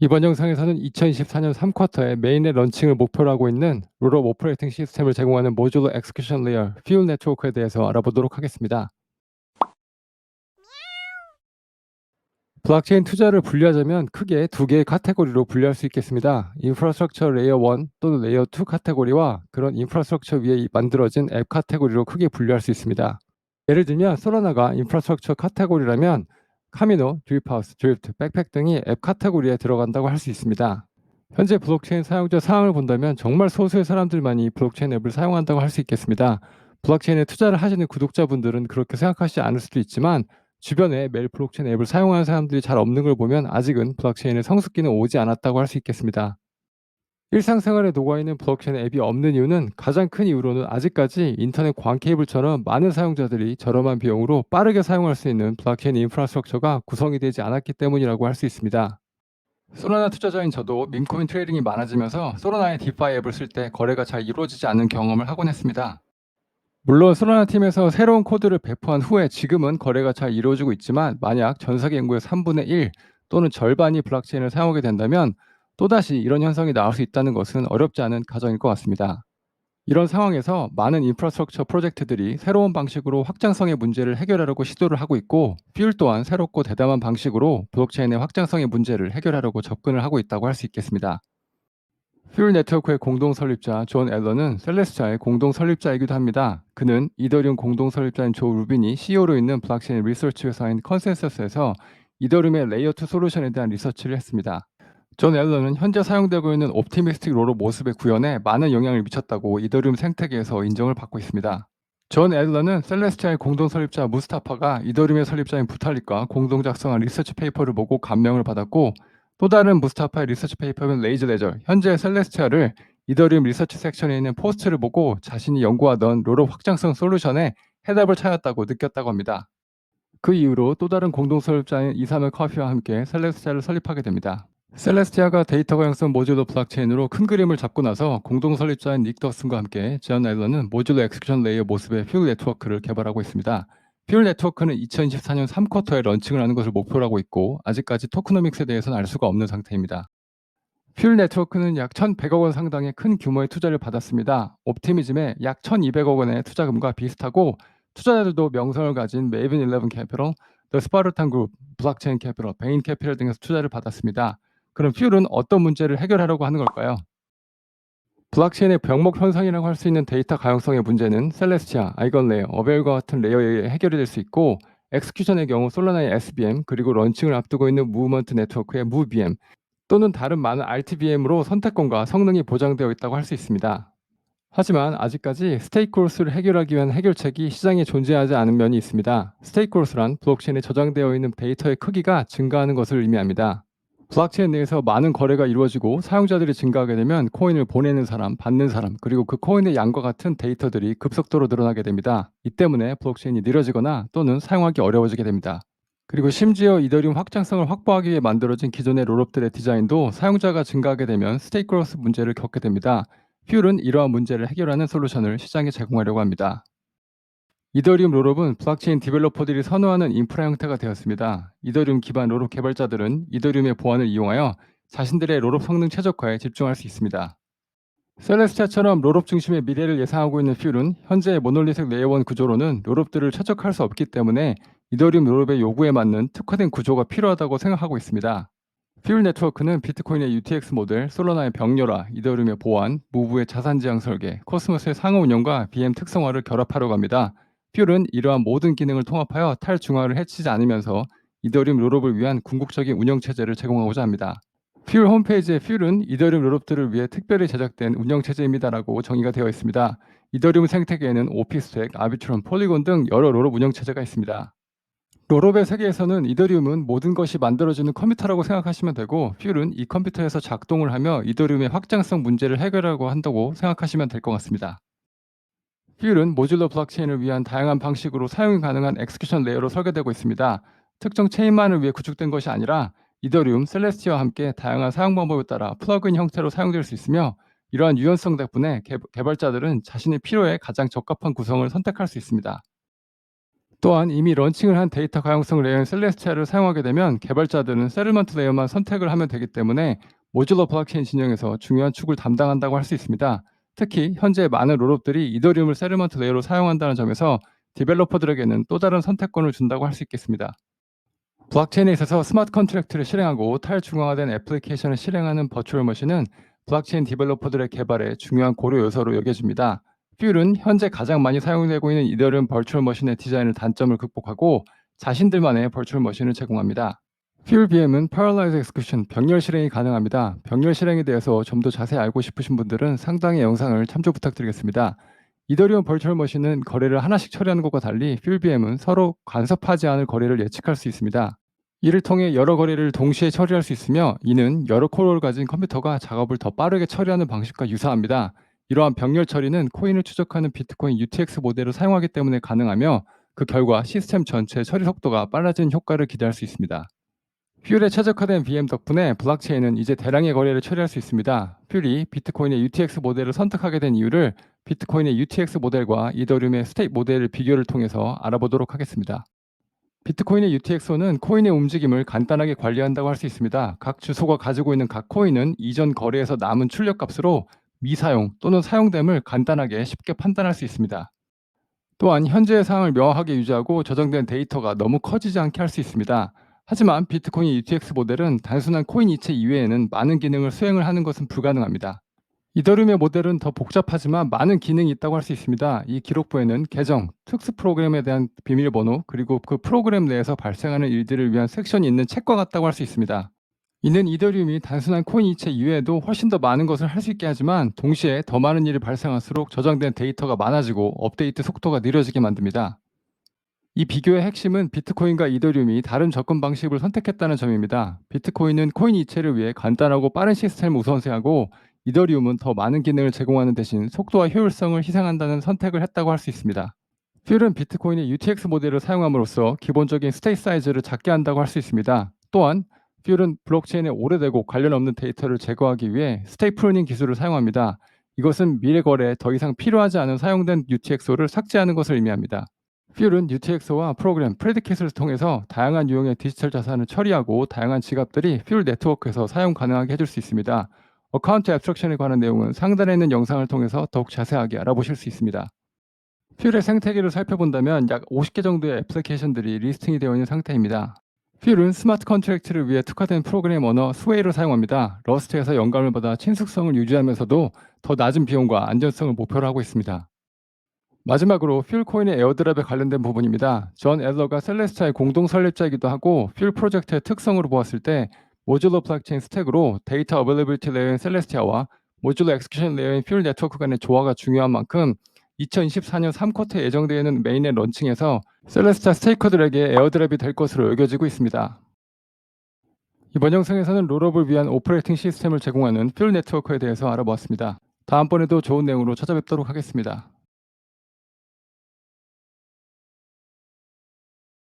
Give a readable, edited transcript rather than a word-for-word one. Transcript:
이번 영상에서는 2024년 3쿼터에 메인넷 런칭을 목표로 하고 있는 롤업 오퍼레이팅 시스템을 제공하는 모듈러 엑스큐션 레이어 퓨얼 네트워크에 대해서 알아보도록 하겠습니다. 블록체인 투자를 분류하자면 크게 두 개의 카테고리로 분류할 수 있겠습니다. 인프라스트럭처 레이어 1 또는 레이어 2 카테고리와 그런 인프라스트럭처 위에 만들어진 앱 카테고리로 크게 분류할 수 있습니다. 예를 들면 솔라나가 인프라스트럭처 카테고리라면 카미노, 드립하우스, 드리프트, 백팩 등이 앱 카테고리에 들어간다고 할 수 있습니다. 현재 블록체인 사용자 상황을 본다면 정말 소수의 사람들만이 블록체인 앱을 사용한다고 할 수 있겠습니다. 블록체인에 투자를 하시는 구독자분들은 그렇게 생각하지 않을 수도 있지만 주변에 매일 블록체인 앱을 사용하는 사람들이 잘 없는 걸 보면 아직은 블록체인의 성숙기는 오지 않았다고 할 수 있겠습니다. 일상생활에 녹아있는 블록체인 앱이 없는 이유는 가장 큰 이유로는 아직까지 인터넷 광 케이블처럼 많은 사용자들이 저렴한 비용으로 빠르게 사용할 수 있는 블록체인 인프라스트럭처가 구성이 되지 않았기 때문이라고 할 수 있습니다. 솔라나 투자자인 저도 밈코인 트레이딩이 많아지면서 솔라나의 디파이 앱을 쓸 때 거래가 잘 이루어지지 않는 경험을 하곤 했습니다. 물론 솔라나 팀에서 새로운 코드를 배포한 후에 지금은 거래가 잘 이루어지고 있지만 만약 전 세계 인구의 3분의 1 또는 절반이 블록체인을 사용하게 된다면 또다시 이런 현상이 나올 수 있다는 것은 어렵지 않은 가정일 것 같습니다. 이런 상황에서 많은 인프라스트럭처 프로젝트들이 새로운 방식으로 확장성의 문제를 해결하려고 시도를 하고 있고 퓨얼 또한 새롭고 대담한 방식으로 블록체인의 확장성의 문제를 해결하려고 접근을 하고 있다고 할 수 있겠습니다. 퓨얼 네트워크의 공동 설립자 존 앨런은 셀레스타의 공동 설립자이기도 합니다. 그는 이더리움 공동 설립자인 조 루빈이 CEO로 있는 블록체인 리서치 회사인 컨센서스에서 이더리움의 레이어 2 솔루션에 대한 리서치를 했습니다. 존 앨런은 현재 사용되고 있는 옵티미스틱 롤업 모습의 구현에 많은 영향을 미쳤다고 이더리움 생태계에서 인정을 받고 있습니다. 존 앨런은 셀레스티아의 공동 설립자 무스타파가 이더리움의 설립자인 부탈릭과 공동 작성한 리서치 페이퍼를 보고 감명을 받았고 또 다른 무스타파의 리서치 페이퍼는 레이즈 레저, 현재 셀레스티아를 이더리움 리서치 섹션에 있는 포스트를 보고 자신이 연구하던 롤업 확장성 솔루션에 해답을 찾았다고 느꼈다고 합니다. 그 이후로 또 다른 공동 설립자인 이사멜 커피와 함께 셀레스티아를 설립하게 됩니다. 셀레스티아가 데이터 가용성 모듈러 블록체인으로 큰 그림을 잡고 나서 공동 설립자인 닉 더슨과 함께 존 앨런은 모듈러 엑스큐션 레이어 모습의 퓨얼 네트워크를 개발하고 있습니다. 퓨얼 네트워크는 2024년 3쿼터에 런칭을 하는 것을 목표로 하고 있고 아직까지 토크노믹스에 대해서는 알 수가 없는 상태입니다. 퓨얼 네트워크는 약 1,100억 원 상당의 큰 규모의 투자를 받았습니다. 옵티미즘의 약 1,200억 원의 투자금과 비슷하고 투자자들도 명성을 가진 메이븐 11 캐피털, 더 스파르탄 그룹, 블록체인 캐피털, 베인 캐피털 등에서 투자를 받았습니다. 그럼 퓨얼은 어떤 문제를 해결하려고 하는 걸까요? 블록체인의 병목 현상이라고 할 수 있는 데이터 가용성의 문제는 셀레스티아, 아이건 레이어, 어벨과 같은 레이어에 의해 해결이 될 수 있고 엑스큐션의 경우 솔라나의 SBM 그리고 런칭을 앞두고 있는 무브먼트 네트워크의 무BM 또는 다른 많은 RTBM으로 선택권과 성능이 보장되어 있다고 할 수 있습니다. 하지만 아직까지 스테이크 그로스를 해결하기 위한 해결책이 시장에 존재하지 않은 면이 있습니다. 스테이크 그로스란 블록체인에 저장되어 있는 데이터의 크기가 증가하는 것을 의미합니다. 블록체인 내에서 많은 거래가 이루어지고 사용자들이 증가하게 되면 코인을 보내는 사람, 받는 사람, 그리고 그 코인의 양과 같은 데이터들이 급속도로 늘어나게 됩니다. 이 때문에 블록체인이 느려지거나 또는 사용하기 어려워지게 됩니다. 그리고 심지어 이더리움 확장성을 확보하기 위해 만들어진 기존의 롤업들의 디자인도 사용자가 증가하게 되면 스테이크 그로스 문제를 겪게 됩니다. 퓨얼은 이러한 문제를 해결하는 솔루션을 시장에 제공하려고 합니다. 이더리움 롤업은 블록체인 디벨로퍼들이 선호하는 인프라 형태가 되었습니다. 이더리움 기반 롤업 개발자들은 이더리움의 보안을 이용하여 자신들의 롤업 성능 최적화에 집중할 수 있습니다. 셀레스티아처럼 롤업 중심의 미래를 예상하고 있는 퓨얼은 현재 모놀리틱 레이어 1 구조로는 롤업들을 최적화할 수 없기 때문에 이더리움 롤업의 요구에 맞는 특화된 구조가 필요하다고 생각하고 있습니다. 퓨얼 네트워크는 비트코인의 UTX 모델, 솔라나의 병렬화, 이더리움의 보안, 무브의 자산 지향 설계, 코스모스의 상호 운영과 BM 특성화를 결합하려고 합니다. 퓨얼은 이러한 모든 기능을 통합하여 탈중앙을 해치지 않으면서 이더리움 롤업을 위한 궁극적인 운영 체제를 제공하고자 합니다. 퓨얼 홈페이지의 퓨얼은 이더리움 롤업들을 위해 특별히 제작된 운영 체제입니다라고 정의가 되어 있습니다. 이더리움 생태계에는 오피스텍, 아비트론, 폴리곤 등 여러 롤업 운영 체제가 있습니다. 롤업의 세계에서는 이더리움은 모든 것이 만들어지는 컴퓨터라고 생각하시면 되고 퓨얼은 이 컴퓨터에서 작동을 하며 이더리움의 확장성 문제를 해결하려고 한다고 생각하시면 될 것 같습니다. 퓨얼은 모듈러 블록체인을 위한 다양한 방식으로 사용이 가능한 엑스큐션 레이어로 설계되고 있습니다. 특정 체인만을 위해 구축된 것이 아니라 이더리움, 셀레스티아와 함께 다양한 사용 방법에 따라 플러그인 형태로 사용될 수 있으며 이러한 유연성 덕분에 개발자들은 자신의 필요에 가장 적합한 구성을 선택할 수 있습니다. 또한 이미 런칭을 한 데이터 가용성 레이어인 셀레스티아를 사용하게 되면 개발자들은 세틀먼트 레이어만 선택을 하면 되기 때문에 모듈러 블록체인 진영에서 중요한 축을 담당한다고 할 수 있습니다. 특히 현재 많은 롤업들이 이더리움을 세틀먼트 레이어로 사용한다는 점에서 디벨로퍼들에게는 또 다른 선택권을 준다고 할 수 있겠습니다. 블록체인에 있어서 스마트 컨트랙트를 실행하고 탈중앙화된 애플리케이션을 실행하는 버추얼 머신은 블록체인 디벨로퍼들의 개발에 중요한 고려 요소로 여겨집니다. 퓨일은 현재 가장 많이 사용되고 있는 이더리움 버추얼 머신의 디자인을 단점을 극복하고 자신들만의 버추얼 머신을 제공합니다. 퓨일 BM은 Parallel Execution, 병렬 실행이 가능합니다. 병렬 실행에 대해서 좀 더 자세히 알고 싶으신 분들은 상단의 영상을 참조 부탁드리겠습니다. 이더리움 버추얼 머신은 거래를 하나씩 처리하는 것과 달리 퓨일 BM은 서로 간섭하지 않을 거래를 예측할 수 있습니다. 이를 통해 여러 거래를 동시에 처리할 수 있으며 이는 여러 코어를 가진 컴퓨터가 작업을 더 빠르게 처리하는 방식과 유사합니다. 이러한 병렬 처리는 코인을 추적하는 비트코인 UTX 모델을 사용하기 때문에 가능하며 그 결과 시스템 전체 처리 속도가 빨라지는 효과를 기대할 수 있습니다. 퓨일에 최적화된 VM 덕분에 블록체인은 이제 대량의 거래를 처리할 수 있습니다. 퓨일이 비트코인의 UTX 모델을 선택하게 된 이유를 비트코인의 UTX 모델과 이더리움의 스테이트 모델을 비교를 통해서 알아보도록 하겠습니다. 비트코인의 UTXO는 코인의 움직임을 간단하게 관리한다고 할 수 있습니다. 각 주소가 가지고 있는 각 코인은 이전 거래에서 남은 출력값으로 미사용 또는 사용됨을 간단하게 쉽게 판단할 수 있습니다. 또한 현재의 상황을 명확하게 유지하고 저장된 데이터가 너무 커지지 않게 할 수 있습니다. 하지만 비트코인 UTX 모델은 단순한 코인 이체 이외에는 많은 기능을 수행을 하는 것은 불가능합니다. 이더리움의 모델은 더 복잡하지만 많은 기능이 있다고 할 수 있습니다. 이 기록부에는 계정, 특수 프로그램에 대한 비밀번호, 그리고 그 프로그램 내에서 발생하는 일들을 위한 섹션이 있는 책과 같다고 할 수 있습니다. 이는 이더리움이 단순한 코인 이체 이외에도 훨씬 더 많은 것을 할 수 있게 하지만 동시에 더 많은 일이 발생할수록 저장된 데이터가 많아지고 업데이트 속도가 느려지게 만듭니다. 이 비교의 핵심은 비트코인과 이더리움이 다른 접근 방식을 선택했다는 점입니다. 비트코인은 코인 이체를 위해 간단하고 빠른 시스템을 우선시하고 이더리움은 더 많은 기능을 제공하는 대신 속도와 효율성을 희생한다는 선택을 했다고 할 수 있습니다. 퓨일은 비트코인의 UTX 모델을 사용함으로써 기본적인 스테이트 사이즈를 작게 한다고 할 수 있습니다. 또한 퓨일은 블록체인에 오래되고 관련 없는 데이터를 제거하기 위해 스테이트 프루닝 기술을 사용합니다. 이것은 미래 거래에 더 이상 필요하지 않은 사용된 UTXO를 삭제하는 것을 의미합니다. 퓨일은 UTXO와 프로그램, 프레디켓을 통해서 다양한 유형의 디지털 자산을 처리하고 다양한 지갑들이 퓨일 네트워크에서 사용 가능하게 해줄 수 있습니다. 어카운트 애브스트랙션에 관한 내용은 상단에 있는 영상을 통해서 더욱 자세하게 알아보실 수 있습니다. 퓨일의 생태계를 살펴본다면 약 50개 정도의 애플리케이션들이 리스팅이 되어 있는 상태입니다. 퓨일은 스마트 컨트랙트를 위해 특화된 프로그램 언어 스웨이를 사용합니다. 러스트에서 영감을 받아 친숙성을 유지하면서도 더 낮은 비용과 안전성을 목표로 하고 있습니다. 마지막으로 퓨일 코인의 에어드랍에 관련된 부분입니다. 존 앨러가 셀레스타의 공동 설립자이기도 하고 퓨일 프로젝트의 특성으로 보았을 때 모듈러 블록체인 스택으로 데이터 어베일러빌리티 레이어인 셀레스티아와 모듈러 엑스큐션 레이어인 퓨일 네트워크 간의 조화가 중요한 만큼 2024년 3쿼터에 예정되어 있는 메인넷 런칭에서 셀레스타 스테이커들에게 에어드랍이 될 것으로 여겨지고 있습니다. 이번 영상에서는 롤업을 위한 오퍼레이팅 시스템을 제공하는 퓨일 네트워크에 대해서 알아보았습니다. 다음번에도 좋은 내용으로 찾아뵙도록 하겠습니다.